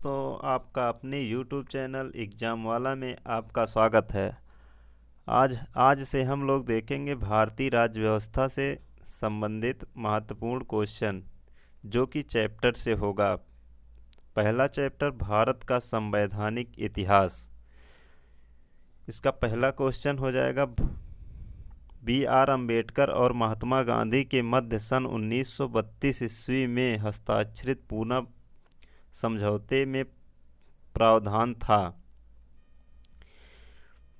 दोस्तों, आपका अपने YouTube चैनल एग्जाम वाला में आपका स्वागत है। आज आज से हम लोग देखेंगे भारतीय राज्य व्यवस्था से संबंधित महत्वपूर्ण क्वेश्चन, जो कि चैप्टर से होगा। पहला चैप्टर भारत का संवैधानिक इतिहास। इसका पहला क्वेश्चन हो जाएगा, B.R. अम्बेडकर और महात्मा गांधी के मध्य सन 1932 ईस्वी में हस्ताक्षरित पूना समझौते में प्रावधान था।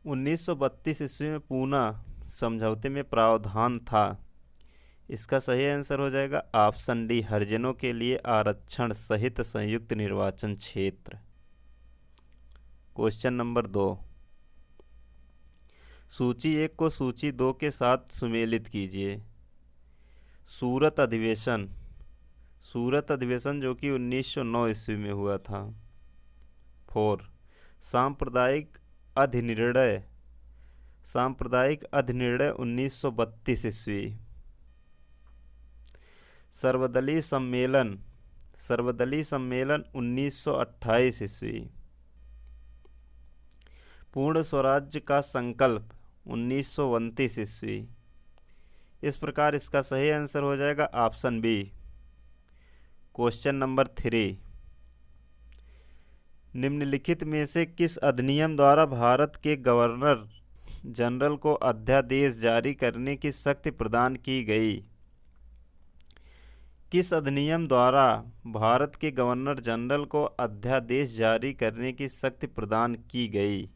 1932 ईस्वी में पूना समझौते में प्रावधान था। इसका सही आंसर हो जाएगा ऑप्शन डी, हरिजनों के लिए आरक्षण सहित संयुक्त निर्वाचन क्षेत्र। क्वेश्चन नंबर 2, सूची 1 को सूची 2 के साथ सुमेलित कीजिए। सूरत अधिवेशन जो कि 1909 ईस्वी में हुआ था। 4, सांप्रदायिक अधिनिर्णय 1932 ईस्वी। सर्वदलीय सम्मेलन 1928 ईस्वी। पूर्ण स्वराज्य का संकल्प 1929 ईस्वी। इस प्रकार इसका सही आंसर हो जाएगा ऑप्शन बी। क्वेश्चन नंबर 3, निम्नलिखित में से किस अधिनियम द्वारा भारत के गवर्नर जनरल को अध्यादेश जारी करने की शक्ति प्रदान की गई? किस अधिनियम द्वारा भारत के गवर्नर जनरल को अध्यादेश जारी करने की शक्ति प्रदान की गई?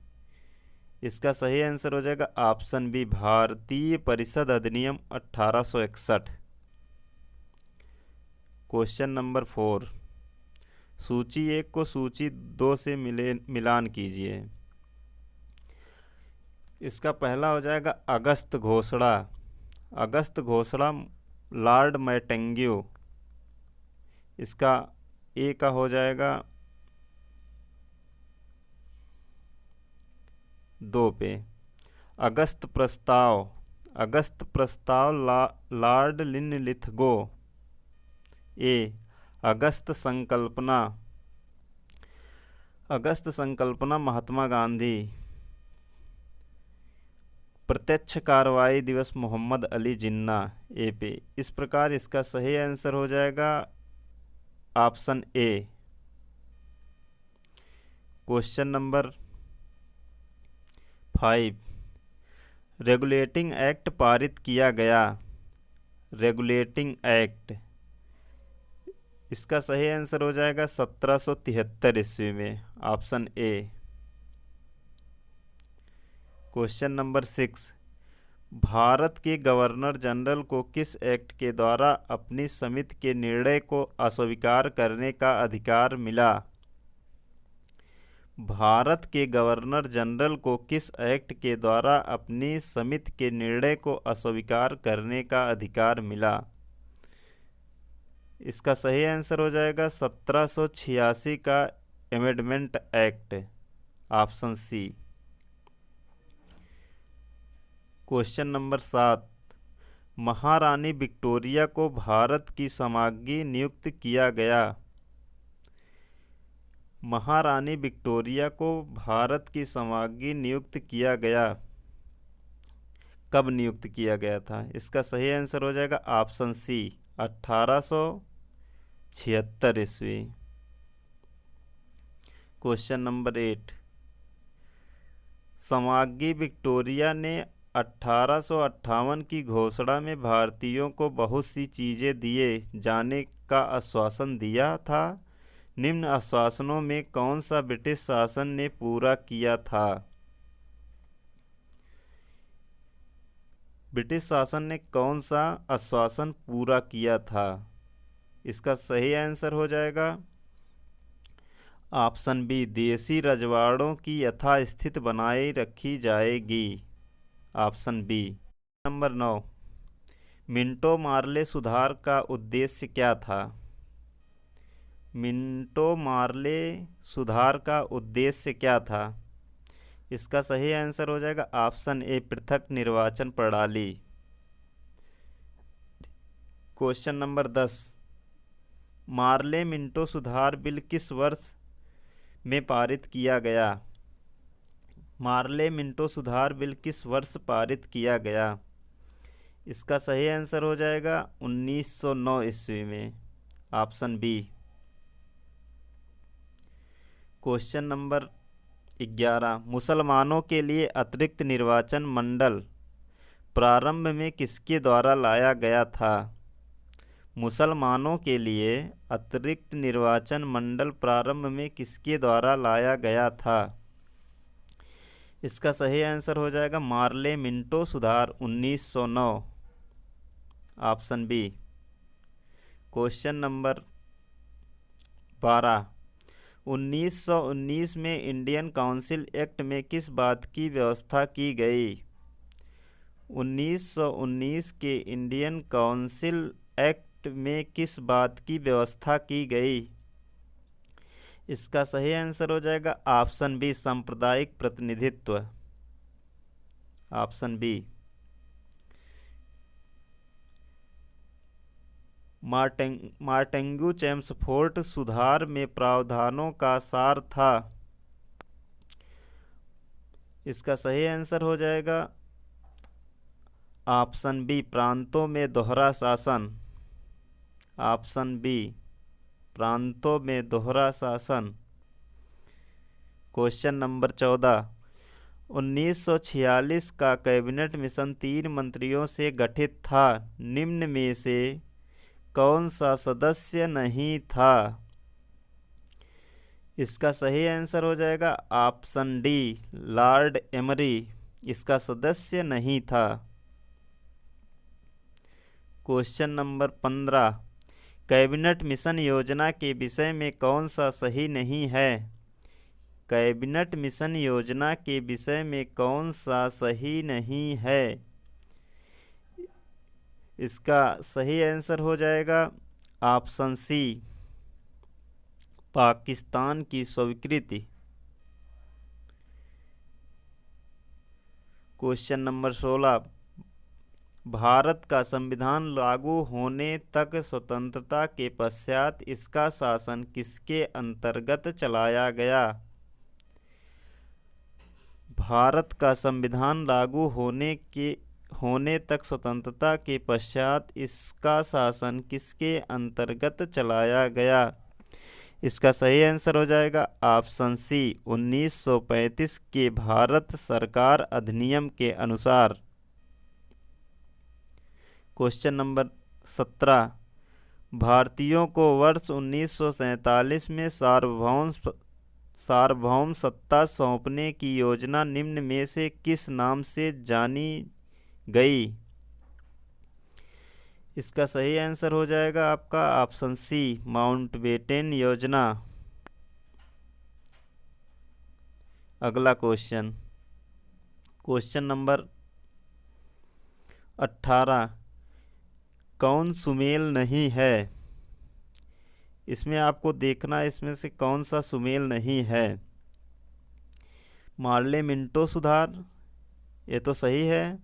इसका सही आंसर हो जाएगा ऑप्शन बी, भारतीय परिषद अधिनियम 1861। क्वेश्चन नंबर 4, सूची 1 को सूची 2 से मिलान कीजिए। इसका पहला हो जाएगा अगस्त घोषणा लॉर्ड मैटेंग्यू। इसका ए का हो जाएगा 2 पे। अगस्त प्रस्ताव लॉर्ड लिनलिथगो। ए, अगस्त संकल्पना महात्मा गांधी। प्रत्यक्ष कार्रवाई दिवस मोहम्मद अली जिन्ना। ए पे। इस प्रकार इसका सही आंसर हो जाएगा option A. Question number 5, regulating act पारित किया गया। रेगुलेटिंग एक्ट, इसका सही आंसर हो जाएगा 1773 ईस्वी में, option A. Question number 6, Bharat के गवर्नर जनरल को किस एक्ट के द्वारा अपनी समिति के निर्णय को अस्वीकार करने का अधिकार मिला? भारत के गवर्नर जनरल को किस एक्ट के द्वारा अपनी समिति के निर्णय को अस्वीकार करने का अधिकार मिला? इसका सही आंसर हो जाएगा 1786 का amendment act, option C. Question number 7, महारानी विक्टोरिया को भारत की समाज्ञी नियुक्त किया गया। महारानी विक्टोरिया को भारत की समाज्ञी नियुक्त किया गया, कब नियुक्त किया गया था? इसका सही आंसर हो जाएगा ऑप्शन सी, 1876 ईस्वी। क्वेश्चन नंबर 8, समाज्ञी विक्टोरिया ने 1858 की घोषणा में भारतीयों को बहुत सी चीज़ें दिए जाने का आश्वासन दिया था। निम्न आश्वासनों में कौन सा ब्रिटिश शासन ने पूरा किया था? ब्रिटिश शासन ने कौन सा आश्वासन पूरा किया था? इसका सही आंसर हो जाएगा ऑप्शन बी, देसी रजवाड़ों की यथास्थिति बनाए रखी जाएगी, option B. Number 9, Minto Morley सुधार का उद्देश्य क्या था? मिंटो मार्ले सुधार का उद्देश्य क्या था? इसका सही आंसर हो जाएगा ऑप्शन ए, पृथक निर्वाचन प्रणाली। क्वेश्चन नंबर 10, मार्ले मिंटो सुधार बिल किस वर्ष में पारित किया गया? मार्ले मिंटो सुधार बिल किस वर्ष पारित किया गया? इसका सही आंसर हो जाएगा 1909 ईस्वी में, ऑप्शन बी। क्वेश्चन नंबर 11, मुसलमानों के लिए अतिरिक्त निर्वाचन मंडल प्रारंभ में किसके द्वारा लाया गया था? मुसलमानों के लिए अतिरिक्त निर्वाचन मंडल प्रारंभ में किसके द्वारा लाया गया था? इसका सही आंसर हो जाएगा मार्ले मिंटो सुधार 1909, ऑप्शन बी। क्वेश्चन नंबर 12, 1919 में इंडियन काउंसिल एक्ट में किस बात की व्यवस्था की गई? 1919 के इंडियन काउंसिल एक्ट में किस बात की व्यवस्था की गई? इसका सही आंसर हो जाएगा ऑप्शन बी, सांप्रदायिक प्रतिनिधित्व, ऑप्शन बी। मार्टेंगू चेम्सफोर्ड सुधार में प्रावधानों का सार था। इसका सही आंसर हो जाएगा ऑप्शन बी, प्रांतों में दोहरा शासन, ऑप्शन बी, प्रांतों में दोहरा शासन। क्वेश्चन नंबर 14, 1946 का कैबिनेट मिशन 3 मंत्रियों से गठित था, निम्न में से कौन सा सदस्य नहीं था? इसका सही आंसर हो जाएगा ऑप्शन डी, लॉर्ड एमरी इसका सदस्य नहीं था। क्वेश्चन नंबर 15, कैबिनेट मिशन योजना के विषय में कौन सा सही नहीं है? कैबिनेट मिशन योजना के विषय में कौन सा सही नहीं है? इसका सही आंसर हो जाएगा ऑप्शन सी, पाकिस्तान की स्वीकृति। क्वेश्चन नंबर 16, भारत का संविधान लागू होने तक स्वतंत्रता के पश्चात इसका शासन किसके अंतर्गत चलाया गया? भारत का संविधान लागू होने तक स्वतंत्रता के पश्चात इसका शासन किसके अंतर्गत चलाया गया? इसका सही आंसर हो जाएगा ऑप्शन सी, 1935 के भारत सरकार अधिनियम के अनुसार। क्वेश्चन नंबर 17, भारतीयों को वर्ष 1947 में सार्वभौम सत्ता सौंपने की योजना निम्न में से किस नाम से जानी गई? इसका सही आंसर हो जाएगा आपका ऑप्शन सी, माउंटबेटन योजना। अगला क्वेश्चन, क्वेश्चन नंबर 18, कौन सुमेल नहीं है? इसमें आपको देखना इसमें से कौन सा सुमेल नहीं है। मार्ले मिंटो सुधार, ये तो सही है।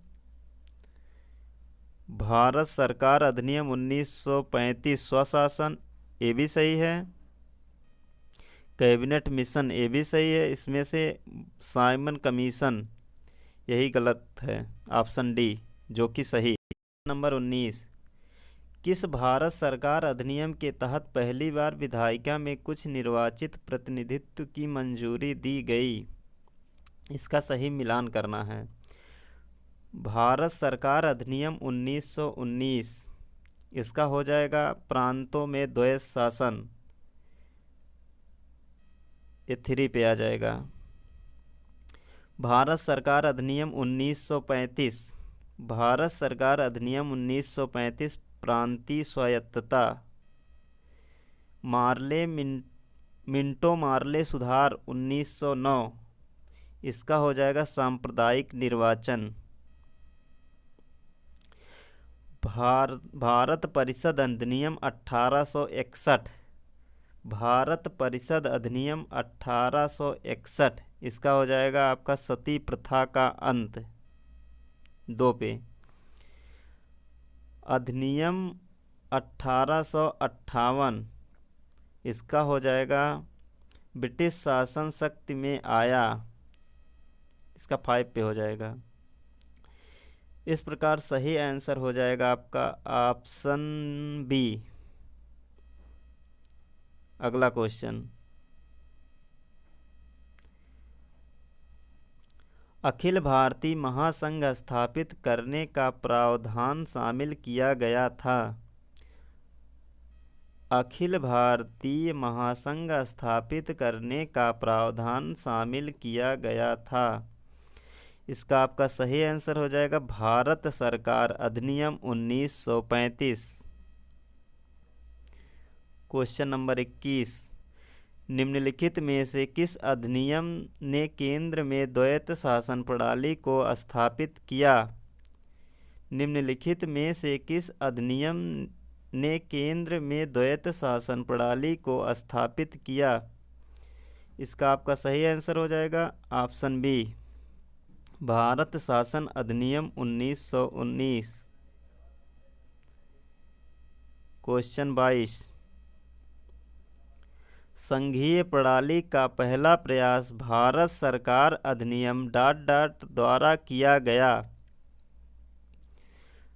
भारत सरकार अधिनियम 1935 स्वशासन, ये भी सही है। कैबिनेट मिशन, ये भी सही है। इसमें से साइमन कमीशन, यही गलत है, ऑप्शन डी जो कि सही। नंबर 19, किस भारत सरकार अधिनियम के तहत पहली बार विधायिका में कुछ निर्वाचित प्रतिनिधित्व की मंजूरी दी गई? इसका सही मिलान करना है। भारत सरकार अधिनियम 1919, इसका हो जाएगा प्रांतों में द्वैध शासन, ये 3 पे आ जाएगा। भारत सरकार अधिनियम 1935, भारत सरकार अधिनियम 1935 प्रांतीय स्वायत्तता। मिंटो मार्ले सुधार 1909, इसका हो जाएगा सांप्रदायिक निर्वाचन। भारत परिषद अधिनियम 1861, भारत परिषद अधिनियम 1861, इसका हो जाएगा आपका सती प्रथा का अंत, 2 पे। अधिनियम 1858, इसका हो जाएगा ब्रिटिश शासन शक्ति में आया, इसका 5 पे हो जाएगा। इस प्रकार सही आंसर हो जाएगा आपका ऑप्शन बी। अगला क्वेश्चन, अखिल भारतीय महासंघ स्थापित करने का प्रावधान शामिल किया गया था। अखिल भारतीय महासंघ स्थापित करने का प्रावधान शामिल किया गया था। इसका आपका सही आंसर हो जाएगा भारत सरकार अधिनियम 1935। क्वेश्चन नंबर 21, निम्नलिखित में से किस अधिनियम ने केंद्र में द्वैत शासन प्रणाली को स्थापित किया? निम्नलिखित में से किस अधिनियम ने केंद्र में द्वैत शासन प्रणाली को स्थापित किया? इसका आपका सही आंसर हो जाएगा ऑप्शन बी, भारत शासन अधिनियम 1919। क्वेश्चन 22, संघीय प्रणाली का पहला प्रयास भारत सरकार अधिनियम ... द्वारा किया गया।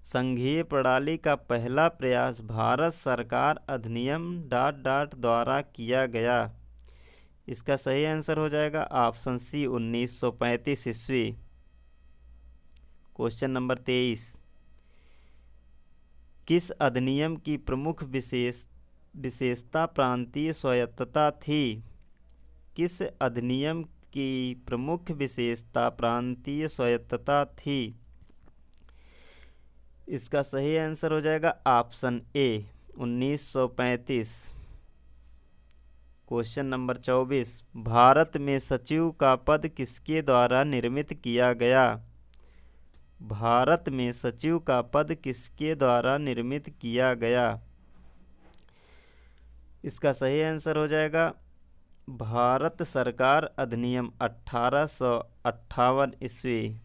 संघीय प्रणाली का पहला प्रयास भारत सरकार अधिनियम ... द्वारा किया गया। इसका सही आंसर हो जाएगा ऑप्शन सी, 1935 ईस्वी। क्वेश्चन नंबर 23, किस अधिनियम की प्रमुख विशेषता प्रांतीय स्वायत्तता थी? किस अधिनियम की प्रमुख विशेषता प्रांतीय स्वायत्तता थी? इसका सही आंसर हो जाएगा option A, 1935। Question number 24, Bharat में सचिव का पद किसके द्वारा निर्मित किया गया? भारत में सचिव का पद किसके द्वारा निर्मित किया गया? इसका सही आंसर हो जाएगा भारत सरकार अधिनियम 1858 ईस्वी,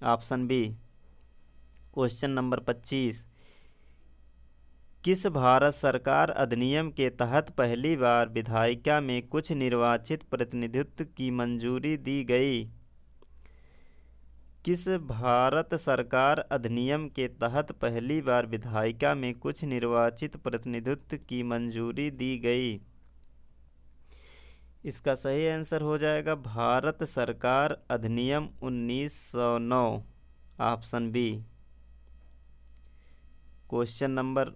ऑप्शन बी। क्वेश्चन नंबर 25, किस भारत सरकार अधिनियम के तहत पहली बार विधायिका में कुछ निर्वाचित प्रतिनिधित्व की मंजूरी दी गई? किस भारत सरकार अधिनियम के तहत पहली बार विधायिका में कुछ निर्वाचित प्रतिनिधित्व की मंजूरी दी गई? इसका सही आंसर हो जाएगा भारत सरकार अधिनियम 1909, ऑप्शन बी। क्वेश्चन नंबर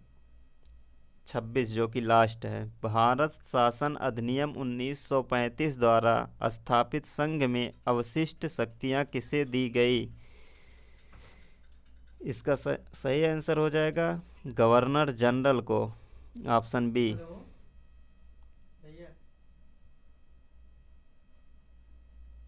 26 जो कि लास्ट है, भारत शासन अधिनियम 1935 द्वारा स्थापित संघ में अवशिष्ट शक्तियां किसे दी गई? इसका सही आंसर हो जाएगा गवर्नर जनरल को, ऑप्शन बी।